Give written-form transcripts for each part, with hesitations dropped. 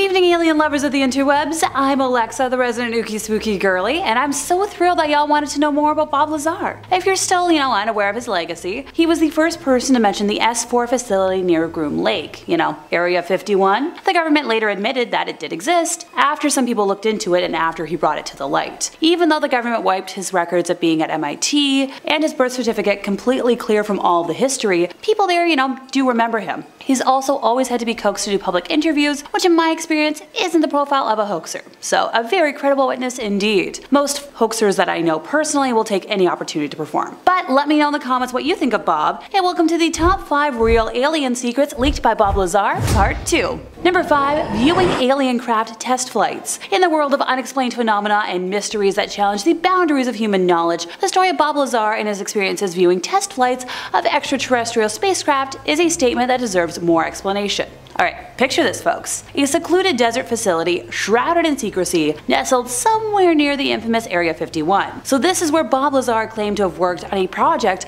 evening, alien lovers of the interwebs. I'm Alexa, the resident ookie spooky girly, and I'm so thrilled that y'all wanted to know more about Bob Lazar. If you're still, unaware of his legacy, he was the first person to mention the S4 facility near Groom Lake, Area 51. The government later admitted that it did exist, after some people looked into it and after he brought it to the light. Even though the government wiped his records of being at MIT and his birth certificate completely clear from all of the history, people there, do remember him. He's also always had to be coaxed to do public interviews, which in my experience isn't the profile of a hoaxer. So a very credible witness indeed. Most hoaxers that I know personally will take any opportunity to perform. But let me know in the comments what you think of Bob, and welcome to the top 5 real alien secrets leaked by Bob Lazar, part 2. Number 5. Viewing alien craft test flights. In the world of unexplained phenomena and mysteries that challenge the boundaries of human knowledge, the story of Bob Lazar and his experiences viewing test flights of extraterrestrial spacecraft is a statement that deserves more explanation. Alright, picture this folks. A secluded desert facility, shrouded in secrecy, nestled somewhere near the infamous Area 51. So this is where Bob Lazar claimed to have worked on a project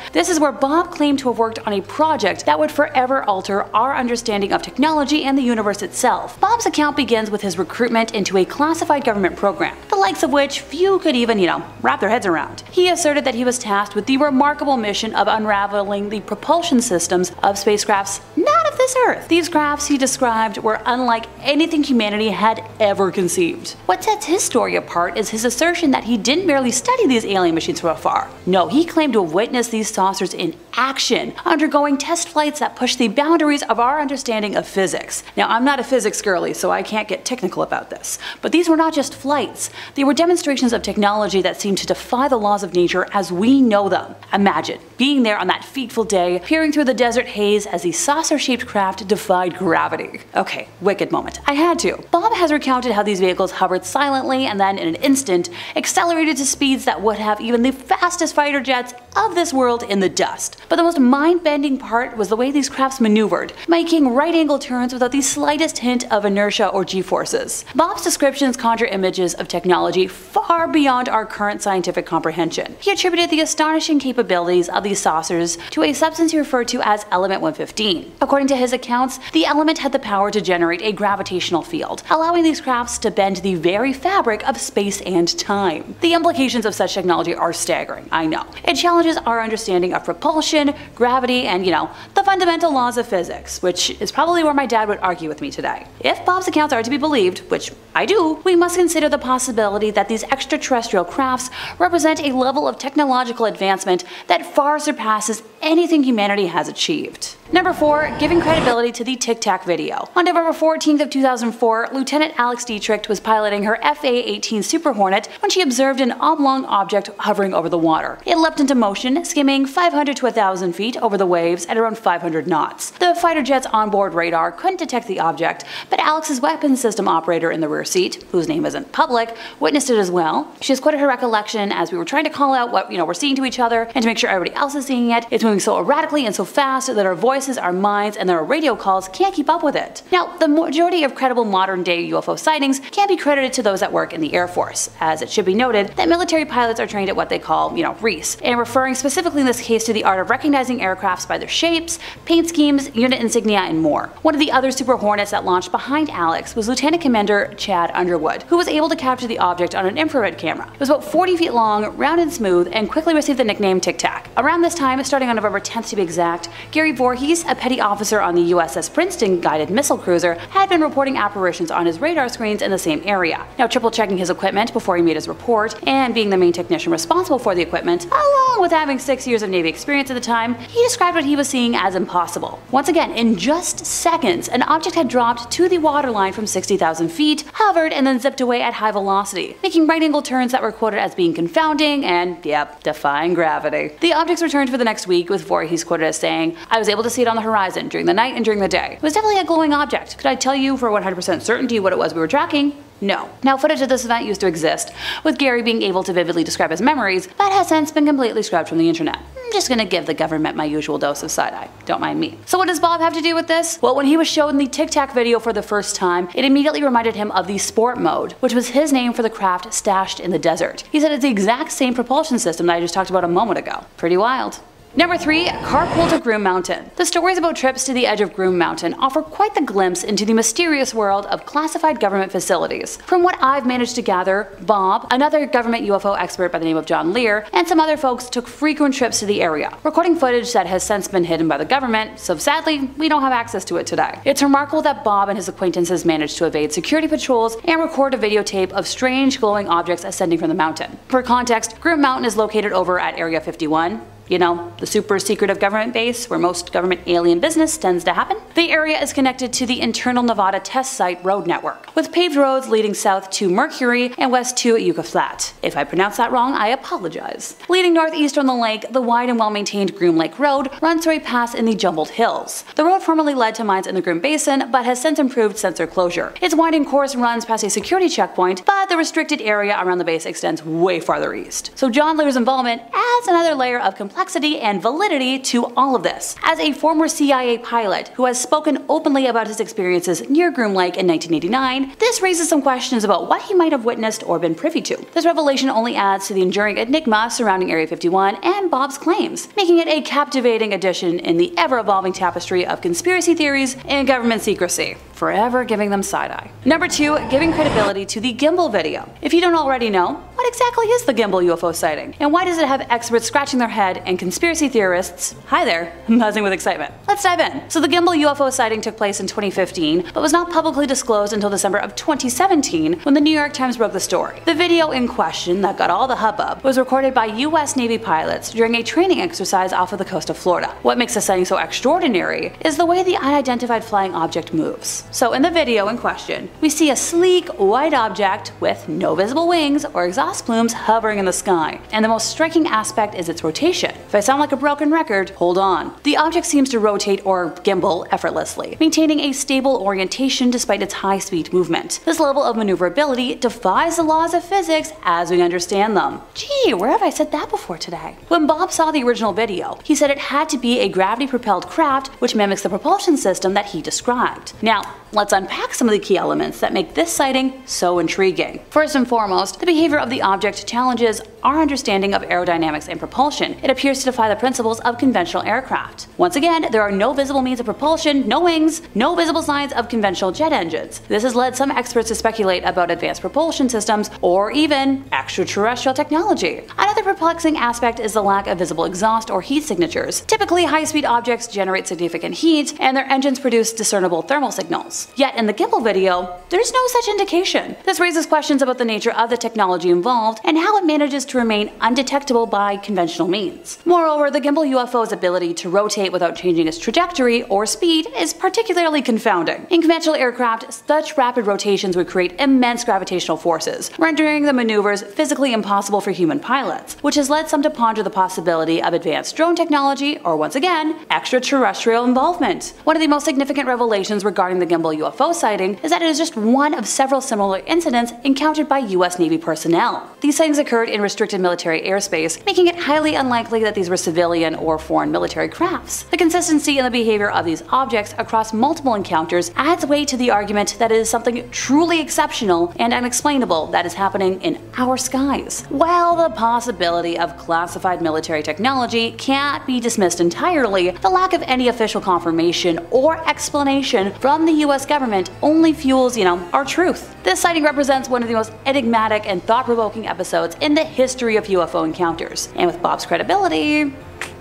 that would forever alter our understanding of technology and the universe itself. Bob's account begins with his recruitment into a classified government program, the likes of which few could even, wrap their heads around. He asserted that he was tasked with the remarkable mission of unraveling the propulsion systems of spacecrafts not of this Earth. These crafts, he described, were unlike anything humanity had ever conceived. What sets his story apart is his assertion that he didn't merely study these alien machines from afar. No, he claimed to have witnessed these saucers in action, undergoing test flights that push the boundaries of our understanding of physics. Now, I'm not a physics girly, so I can't get technical about this, but these were not just flights. They were demonstrations of technology that seemed to defy the laws of nature as we know them. Imagine being there on that fateful day, peering through the desert haze as the saucer-shaped craft defied gravity. Okay, wicked moment. I had to. Bob has recounted how these vehicles hovered silently and then in an instant accelerated to speeds that would have even the fastest fighter jets of this world in the dust. But the most mind-bending part was the way these crafts maneuvered, making right-angle turns without the slightest hint of inertia or g-forces. Bob's descriptions conjure images of technology far beyond our current scientific comprehension. He attributed the astonishing capabilities of these saucers to a substance he referred to as Element 115. According to his accounts, the element had the power to generate a gravitational field, allowing these crafts to bend the very fabric of space and time. The implications of such technology are staggering, I know. It challenges our understanding of propulsion, gravity, and, the fundamental laws of physics, which is probably where my dad would argue with me today. If Bob's accounts are to be believed, which I do, we must consider the possibility that these extraterrestrial crafts represent a level of technological advancement that far surpasses anything humanity has achieved. Number 4. Giving credibility to the Tic Tac video. On November 14th of 2004, Lieutenant Alex Dietrich was piloting her FA-18 Super Hornet when she observed an oblong object hovering over the water. It leapt into motion, skimming 500 to 1,000 feet over the waves at around 500 knots. The fighter jet's onboard radar couldn't detect the object, but Alex's weapons system operator in the rear seat, whose name isn't public, witnessed it as well. She has quoted her recollection as we were trying to call out what we're seeing to each other, and to make sure everybody else is seeing it, it's moving so erratically and so fast that our voices, our minds, and their radio calls can't keep up with it. Now, the majority of credible modern-day UFO sightings can be credited to those that work in the Air Force, as it should be noted that military pilots are trained at what they call, REAS, and referring specifically in this case to the art of recognizing aircrafts by their shapes, paint schemes, unit insignia, and more. One of the other Super Hornets that launched behind Alex was Lieutenant Commander Chad Underwood, who was able to capture the object on an infrared camera. It was about 40 feet long, round and smooth, and quickly received the nickname Tic Tac. Around this time, starting on November 10th to be exact, Gary Voorhees, a petty officer on the USS Princeton guided missile cruiser, had been reporting apparitions on his radar screens in the same area. Now, triple checking his equipment before he made his report, and being the main technician responsible for the equipment, along with having 6 years of Navy experience at the time, he described what he was seeing as impossible. Once again, in just seconds, an object had dropped to the waterline from 60,000 feet, hovered, and then zipped away at high velocity, making right-angle turns that were quoted as being confounding and, yep, defying gravity. The objects returned for the next week, with Voorhees quoted as saying, "I was able to see it on the horizon during the night and during the day. It was definitely a glowing object. Could I tell you for 100% certainty what it was we were tracking? No." Now, footage of this event used to exist, with Gary being able to vividly describe his memories, but has since been completely scrubbed from the internet. I'm just gonna give the government my usual dose of side-eye. Don't mind me. So what does Bob have to do with this? Well, when he was shown the Tic Tac video for the first time, it immediately reminded him of the Sport Mode, which was his name for the craft stashed in the desert. He said it's the exact same propulsion system that I just talked about a moment ago. Pretty wild. Number 3. Carpool to Groom Mountain. The stories about trips to the edge of Groom Mountain offer quite the glimpse into the mysterious world of classified government facilities. From what I've managed to gather, Bob, another government UFO expert by the name of John Lear, and some other folks took frequent trips to the area, recording footage that has since been hidden by the government, so sadly, we don't have access to it today. It's remarkable that Bob and his acquaintances managed to evade security patrols and record a videotape of strange glowing objects ascending from the mountain. For context, Groom Mountain is located over at Area 51. You know, the super secretive government base where most government alien business tends to happen. The area is connected to the internal Nevada test site road network, with paved roads leading south to Mercury and west to Yucca Flat. If I pronounce that wrong, I apologize. Leading northeast on the lake, the wide and well-maintained Groom Lake Road runs through a pass in the Jumbled Hills. The road formerly led to mines in the Groom Basin, but has since improved since their closure. Its winding course runs past a security checkpoint, but the restricted area around the base extends way farther east. So John Lear's involvement adds another layer of complexity and validity to all of this. As a former CIA pilot who has spoken openly about his experiences near Groom Lake in 1989, this raises some questions about what he might have witnessed or been privy to. This revelation only adds to the enduring enigma surrounding Area 51 and Bob's claims, making it a captivating addition in the ever-evolving tapestry of conspiracy theories and government secrecy, forever giving them side-eye. Number 2. Giving credibility to the Gimbal video. If you don't already know, what exactly is the Gimbal UFO sighting? And why does it have experts scratching their head and conspiracy theorists, hi there, buzzing with excitement? Let's dive in. So the Gimbal UFO sighting took place in 2015, but was not publicly disclosed until December of 2017 when the New York Times broke the story. The video in question that got all the hubbub was recorded by US Navy pilots during a training exercise off of the coast of Florida. What makes the sighting so extraordinary is the way the unidentified flying object moves. So in the video in question, we see a sleek white object with no visible wings or exhaust plumes hovering in the sky, and the most striking aspect is its rotation. If I sound like a broken record, hold on. The object seems to rotate or gimbal effortlessly, maintaining a stable orientation despite its high-speed movement. This level of maneuverability defies the laws of physics as we understand them. Gee, where have I said that before today? When Bob saw the original video, he said it had to be a gravity-propelled craft which mimics the propulsion system that he described. Now, let's unpack some of the key elements that make this sighting so intriguing. First and foremost, the behavior of the object challenges our understanding of aerodynamics and propulsion. It appears to defy the principles of conventional aircraft. Once again, there are no visible means of propulsion, no wings, no visible signs of conventional jet engines. This has led some experts to speculate about advanced propulsion systems or even extraterrestrial technology. Another perplexing aspect is the lack of visible exhaust or heat signatures. Typically, high-speed objects generate significant heat, and their engines produce discernible thermal signals. Yet in the Gimbal video, there's no such indication. This raises questions about the nature of the technology involved and how it manages to remain undetectable by conventional means. Moreover, the Gimbal UFO's ability to rotate without changing its trajectory or speed is particularly confounding. In conventional aircraft, such rapid rotations would create immense gravitational forces, rendering the maneuvers physically impossible for human pilots, which has led some to ponder the possibility of advanced drone technology or, once again, extraterrestrial involvement. One of the most significant revelations regarding the Gimbal UFO sighting is that it is just one of several similar incidents encountered by US Navy personnel. These sightings occurred in restricted military airspace, making it highly unlikely that these were civilian or foreign military crafts. The consistency in the behavior of these objects across multiple encounters adds weight to the argument that it is something truly exceptional and unexplainable that is happening in our skies. While the possibility of classified military technology can't be dismissed entirely, the lack of any official confirmation or explanation from the US government only fuels, our truth. This sighting represents one of the most enigmatic and thought-provoking episodes in the history of UFO encounters, and with Bob's credibility,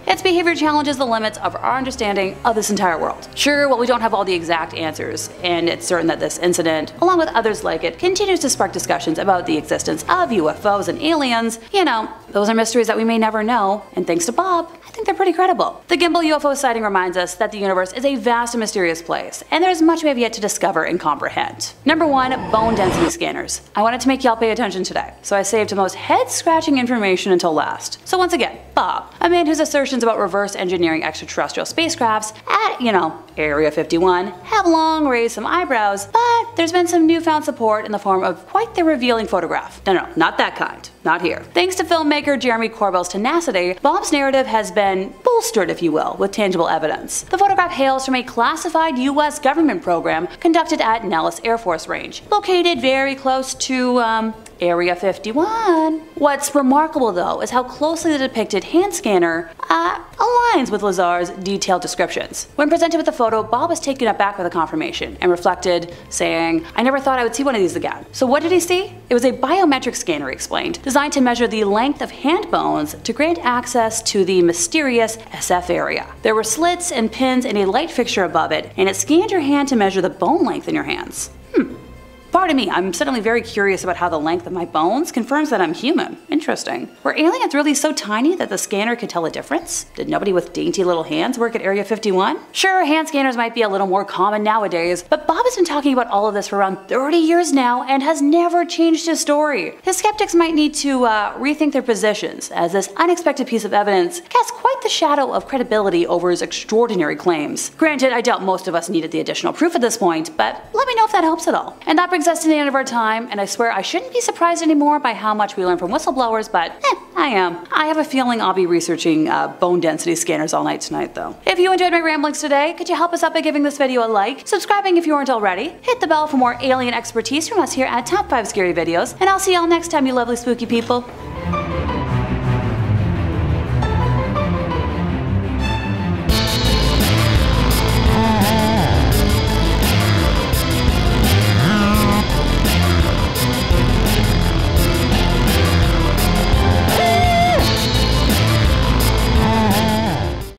its behavior challenges the limits of our understanding of this entire world. Sure, while we don't have all the exact answers, and it's certain that this incident, along with others like it, continues to spark discussions about the existence of UFOs and aliens, those are mysteries that we may never know, and thanks to Bob, I think they're pretty credible. The Gimbal UFO sighting reminds us that the universe is a vast and mysterious place, and there's much we have yet to discover and comprehend. Number 1. Bone density scanners. I wanted to make y'all pay attention today, so I saved the most head-scratching information until last. So once again, Bob, a man whose assertions about reverse engineering extraterrestrial spacecrafts at, Area 51 have long raised some eyebrows, but there's been some newfound support in the form of quite the revealing photograph. No, not that kind. Not here. Thanks to filmmaker Jeremy Corbell's tenacity, Bob's narrative has been bolstered, if you will, with tangible evidence. The photograph hails from a classified US government program conducted at Nellis Air Force Range, located very close to, Area 51. What's remarkable though is how closely the depicted hand scanner aligns with Lazar's detailed descriptions. When presented with the photo, Bob was taken aback by the confirmation and reflected, saying, "I never thought I would see one of these again." So what did he see? It was a biometric scanner, he explained, designed to measure the length of hand bones to grant access to the mysterious SF area. There were slits and pins and a light fixture above it, and it scanned your hand to measure the bone length in your hands. Pardon me, I'm suddenly very curious about how the length of my bones confirms that I'm human. Interesting. Were aliens really so tiny that the scanner could tell a difference? Did nobody with dainty little hands work at Area 51? Sure, hand scanners might be a little more common nowadays, but Bob has been talking about all of this for around 30 years now and has never changed his story. His skeptics might need to rethink their positions, as this unexpected piece of evidence casts quite the shadow of credibility over his extraordinary claims. Granted, I doubt most of us needed the additional proof at this point, but let me know if that helps at all. And that brings us to the end of our time, and I swear I shouldn't be surprised anymore by how much we learn from whistleblowers, but I am. I have a feeling I'll be researching bone density scanners all night tonight though. If you enjoyed my ramblings today, could you help us out by giving this video a like, subscribing if you aren't already, hit the bell for more alien expertise from us here at Top 5 Scary Videos, and I'll see y'all next time, you lovely spooky people.